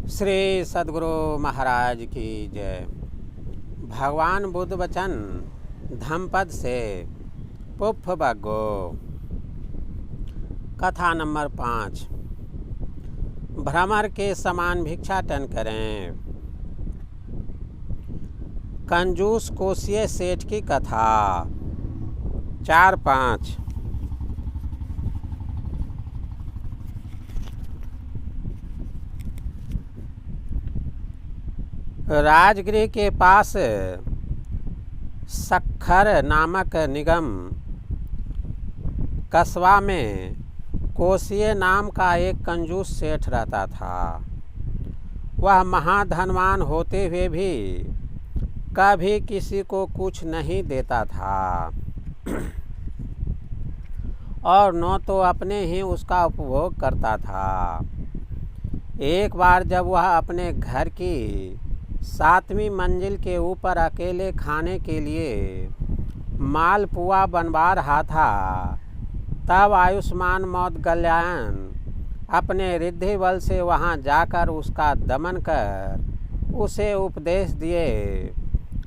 श्री सद्गुरु महाराज की जय। भगवान बुद्ध वचन धम्मपद से पुप्फ बग्गो। कथा नंबर 5। भ्रमर के समान भिक्षाटन करें। कंजूस कोसिये सेठ की कथा 4-5। राजगृह के पास सखर नामक निगम कस्बा में कोसिये नाम का एक कंजूस सेठ रहता था। वह महाधनवान होते हुए भी कभी किसी को कुछ नहीं देता था और न तो अपने ही उसका उपभोग करता था। एक बार जब वह अपने घर की 7वीं मंजिल के ऊपर अकेले खाने के लिए मालपुआ बनवा रहा था, तब आयुष्मान मौदगल्याण अपने रिद्धि बल से वहां जाकर उसका दमन कर उसे उपदेश दिए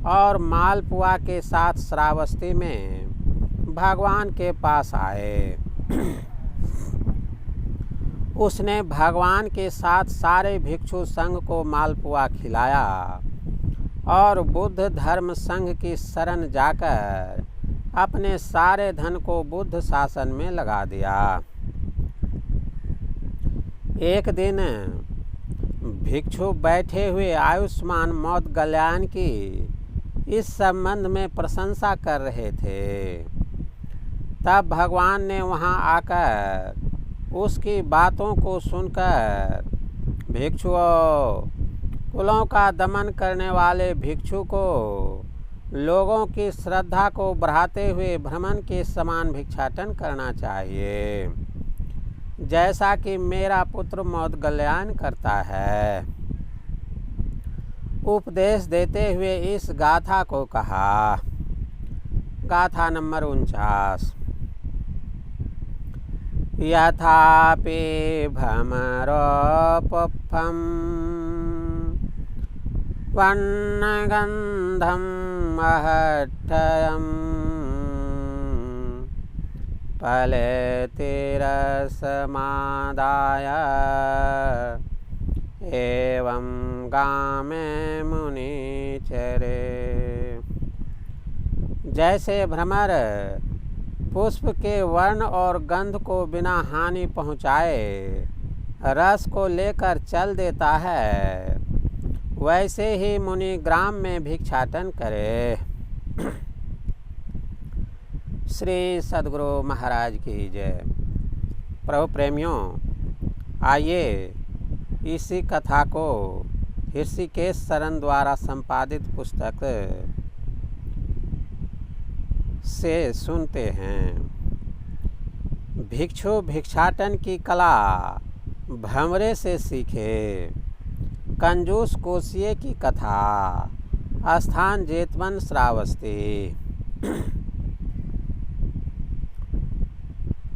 और मालपुआ के साथ श्रावस्ती में भगवान के पास आए। उसने भगवान के साथ सारे भिक्षु संघ को मालपुआ खिलाया और बुद्ध धर्म संघ की शरण जाकर अपने सारे धन को बुद्ध शासन में लगा दिया। एक दिन भिक्षु बैठे हुए आयुष्मान मौदगल्याण की इस संबंध में प्रशंसा कर रहे थे। तब भगवान ने वहां आकर उसकी बातों को सुनकर भिक्षुओं, कुलों का दमन करने वाले भिक्षु को लोगों की श्रद्धा को बढ़ाते हुए भ्रमण के समान भिक्षाटन करना चाहिए, जैसा कि मेरा पुत्र मौदगल्याण करता है। उपदेश देते हुए इस गाथा को कहा। गाथा नंबर 49। यथापि भ्रमरोपफं वर्णगन्धं महट्ठयं फलेतिरसमादाय एवं गामे मुनिचरे। जैसे भ्रमर पुष्प के वर्ण और गंध को बिना हानि पहुँचाए रस को लेकर चल देता है, वैसे ही मुनि ग्राम में भिक्षाटन करे। श्री सद्गुरु महाराज की जय। प्रभु प्रेमियों, आइए इसी कथा को ऋषिकेश शरण द्वारा संपादित पुस्तक से सुनते हैं। भिक्षु भिक्षाटन की कला भ्रमरे से सीखे। कंजूस कोसिये की कथा। स्थान जेतवन श्रावस्ती।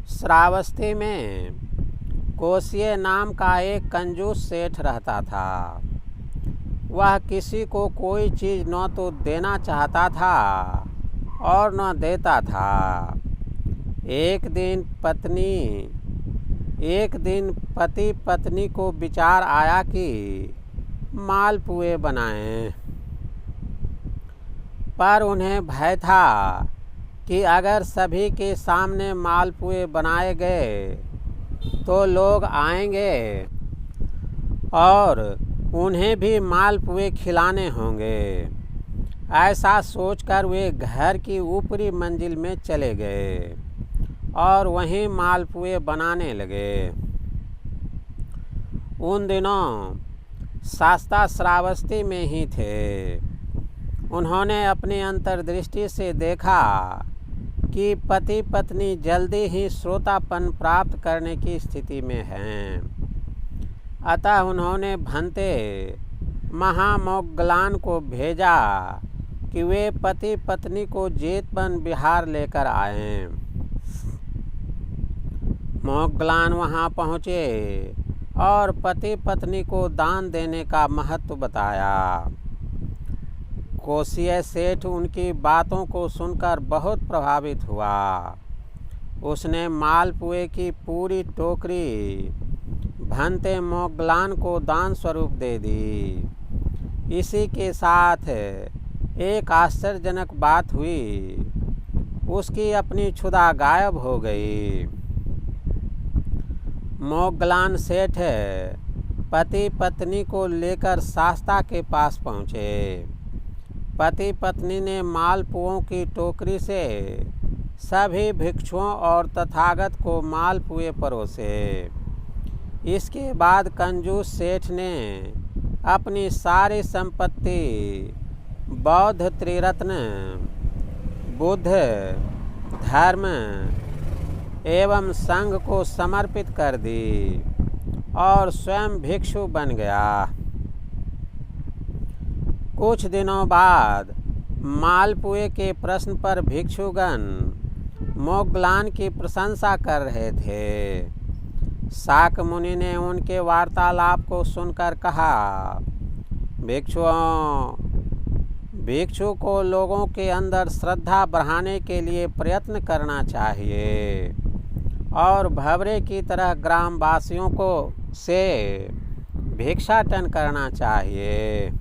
श्रावस्ती में कोसिये नाम का एक कंजूस सेठ रहता था। वह किसी को कोई चीज़ न तो देना चाहता था और न देता था। एक दिन पति पत्नी को विचार आया कि मालपुए बनाएं, पर उन्हें भय था कि अगर सभी के सामने मालपुए बनाए गए तो लोग आएंगे और उन्हें भी मालपुए खिलाने होंगे। ऐसा सोचकर वे घर की ऊपरी मंजिल में चले गए और वहीं मालपुए बनाने लगे। उन दिनों शास्ता श्रावस्ती में ही थे। उन्होंने अपनी अंतर्दृष्टि से देखा कि पति पत्नी जल्दी ही श्रोतापन प्राप्त करने की स्थिति में हैं। अतः उन्होंने भंते महामौदगल्याण को भेजा कि वे पति पत्नी को जेतवन बिहार लेकर आएं। मौदगल्याण वहाँ पहुँचे और पति पत्नी को दान देने का महत्व बताया। कोसिये सेठ उनकी बातों को सुनकर बहुत प्रभावित हुआ। उसने मालपुए की पूरी टोकरी भंते मोगलान को दान स्वरूप दे दी। इसी के साथ एक आश्चर्यजनक बात हुई, उसकी अपनी क्षुधा गायब हो गई। मोगलान सेठ पति पत्नी को लेकर शास्ता के पास पहुँचे। पति पत्नी ने मालपुओं की टोकरी से सभी भिक्षुओं और तथागत को मालपुए परोसे। इसके बाद कंजूस सेठ ने अपनी सारी संपत्ति बौद्ध त्रिरत्न, बुद्ध, धर्म एवं संघ को समर्पित कर दी और स्वयं भिक्षु बन गया। कुछ दिनों बाद मालपुए के प्रश्न पर भिक्षुगण मोगलान की प्रशंसा कर रहे थे। शाक मुनि ने उनके वार्तालाप को सुनकर कहा, भिक्षु को लोगों के अंदर श्रद्धा बढ़ाने के लिए प्रयत्न करना चाहिए और भवरे की तरह ग्रामवासियों को से भिक्षाटन करना चाहिए,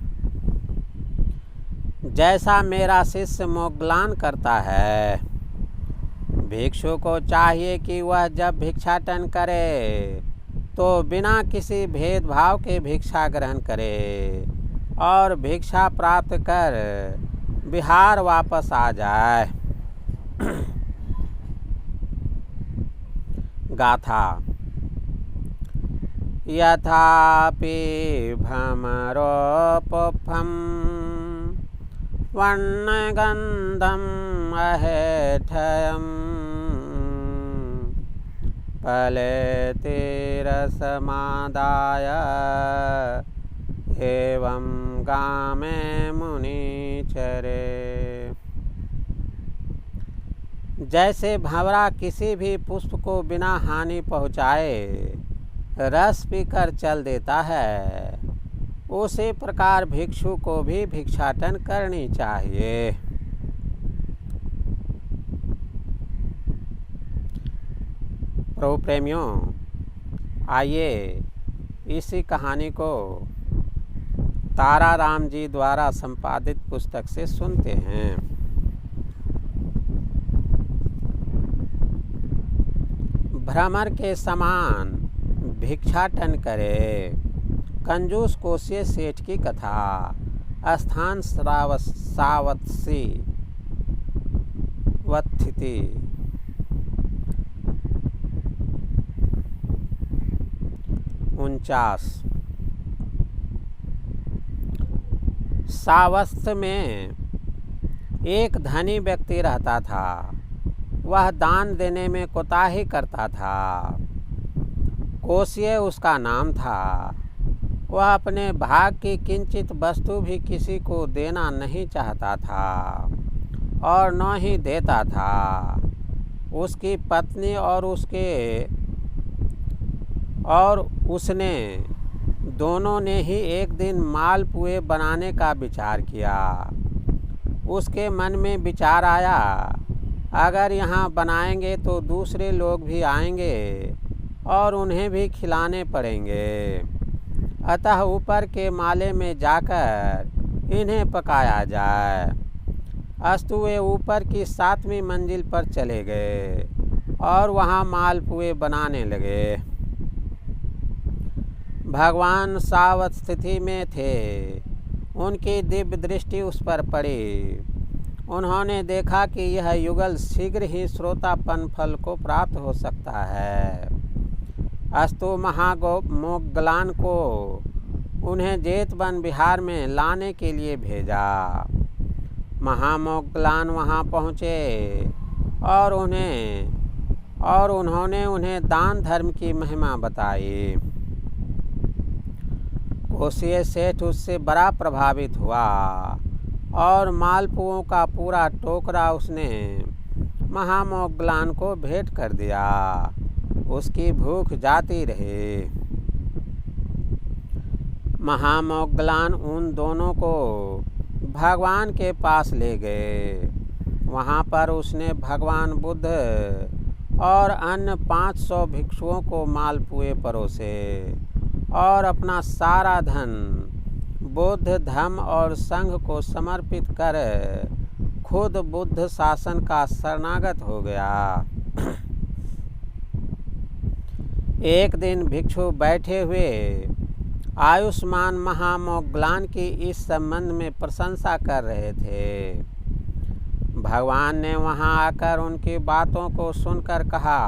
जैसा मेरा शिष्य मोगलान करता है। भिक्षु को चाहिए कि वह जब भिक्षाटन करे तो बिना किसी भेदभाव के भिक्षा ग्रहण करे और भिक्षा प्राप्त कर बिहार वापस आ जाए। गाथा। यथापि भ्रमरोपम वर्णगंधम अहेठयम् फलेति रसमादाय एवं गामे मुनिचरे। जैसे भंवरा किसी भी पुष्प को बिना हानि पहुँचाए रस पीकर चल देता है, उसी प्रकार भिक्षु को भी भिक्षाटन करनी चाहिए। प्रभु प्रेमियों, आइए इसी कहानी को ताराराम जी द्वारा संपादित पुस्तक से सुनते हैं। भ्रमर के समान भिक्षाटन करे। कंजूस कोसिये सेठ की कथा। स्थान सावत्सी वत्थिति। उनचास। सावत्स में एक धनी व्यक्ति रहता था। वह दान देने में कोताही करता था। कोसिये उसका नाम था। वह अपने भाग की किंचित वस्तु भी किसी को देना नहीं चाहता था और न ही देता था। उसकी पत्नी और उसने दोनों ने ही एक दिन मालपुए बनाने का विचार किया। उसके मन में विचार आया, अगर यहाँ बनाएंगे तो दूसरे लोग भी आएंगे और उन्हें भी खिलाने पड़ेंगे, अतः ऊपर के माले में जाकर इन्हें पकाया जाए। अस्तु वे ऊपर की 7वीं मंजिल पर चले गए और वहाँ मालपुए बनाने लगे। भगवान सावत स्थिति में थे। उनकी दिव्य दृष्टि उस पर पड़ी। उन्होंने देखा कि यह युगल शीघ्र ही श्रोतापन फल को प्राप्त हो सकता है। अस्तु मोगलान को उन्हें जेतवन बिहार में लाने के लिए भेजा। महामोगलान वहाँ पहुँचे और उन्होंने उन्हें दान धर्म की महिमा बताई। कोसिये सेठ उससे बड़ा प्रभावित हुआ और मालपुओं का पूरा टोकरा उसने महामोगलान को भेंट कर दिया। उसकी भूख जाती रही। महामोग्गलान उन दोनों को भगवान के पास ले गए। वहाँ पर उसने भगवान बुद्ध और अन्य 500 भिक्षुओं को मालपुए परोसे और अपना सारा धन बुद्ध धम्म और संघ को समर्पित कर खुद बुद्ध शासन का शरणागत हो गया। एक दिन भिक्षु बैठे हुए आयुष्मान महामोग्गलान की इस संबंध में प्रशंसा कर रहे थे। भगवान ने वहां आकर उनकी बातों को सुनकर कहा,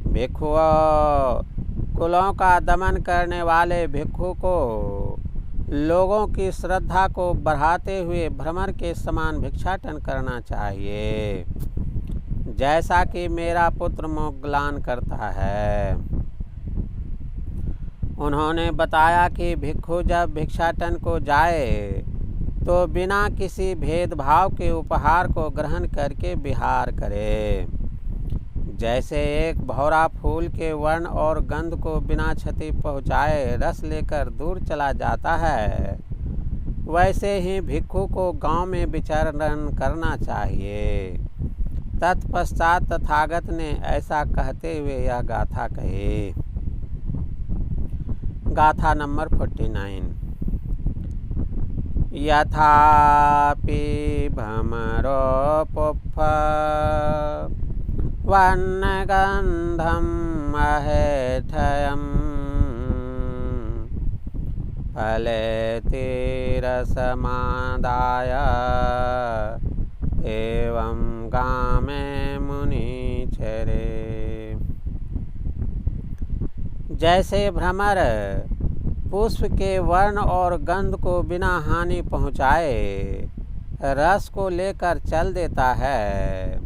भिक्षुओं, कुलों का दमन करने वाले भिक्षु को लोगों की श्रद्धा को बढ़ाते हुए भ्रमर के समान भिक्षाटन करना चाहिए, जैसा कि मेरा पुत्र मोग्गलान करता है। उन्होंने बताया कि भिक्षु जब भिक्षाटन को जाए तो बिना किसी भेदभाव के उपहार को ग्रहण करके विहार करे। जैसे एक भौरा फूल के वर्ण और गंध को बिना क्षति पहुँचाए रस लेकर दूर चला जाता है, वैसे ही भिक्षु को गांव में विचरण करना चाहिए। तत्पश्चात तथागत ने ऐसा कहते हुए यह गाथा कही। गाथा नंबर 49। यथापि भ्रमरो पुप्फ वर्णगन्धं अहेठयम् फलेति रसमादाय एवं गामे मुनिचरे। जैसे भ्रमर पुष्प के वर्ण और गंध को बिना हानि पहुँचाए रस को लेकर चल देता है,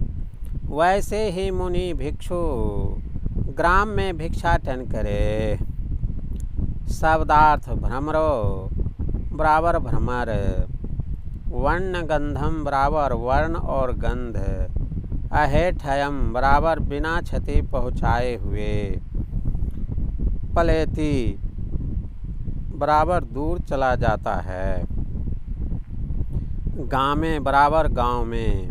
वैसे ही मुनि भिक्षु ग्राम में भिक्षाटन करे। शब्दार्थ भ्रमरो बराबर भ्रमर, वर्ण गंधम बराबर वर्ण और गंध, अहेठयम बराबर बिना क्षति पहुँचाए हुए, पलेति बराबर दूर चला जाता है, गामे बराबर गांव में,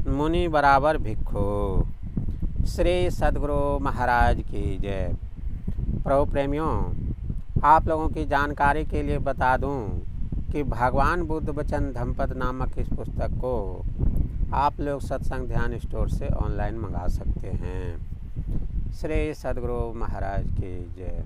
मुनि बराबर भिक्षु। श्री सद्गुरु महाराज की जय। प्रभु प्रेमियों, आप लोगों की जानकारी के लिए बता दूं कि भगवान बुद्ध वचन धम्मपद नामक इस पुस्तक को आप लोग सत्संग ध्यान स्टोर से ऑनलाइन मंगा सकते हैं। श्री सद्गुरु महाराज की जय।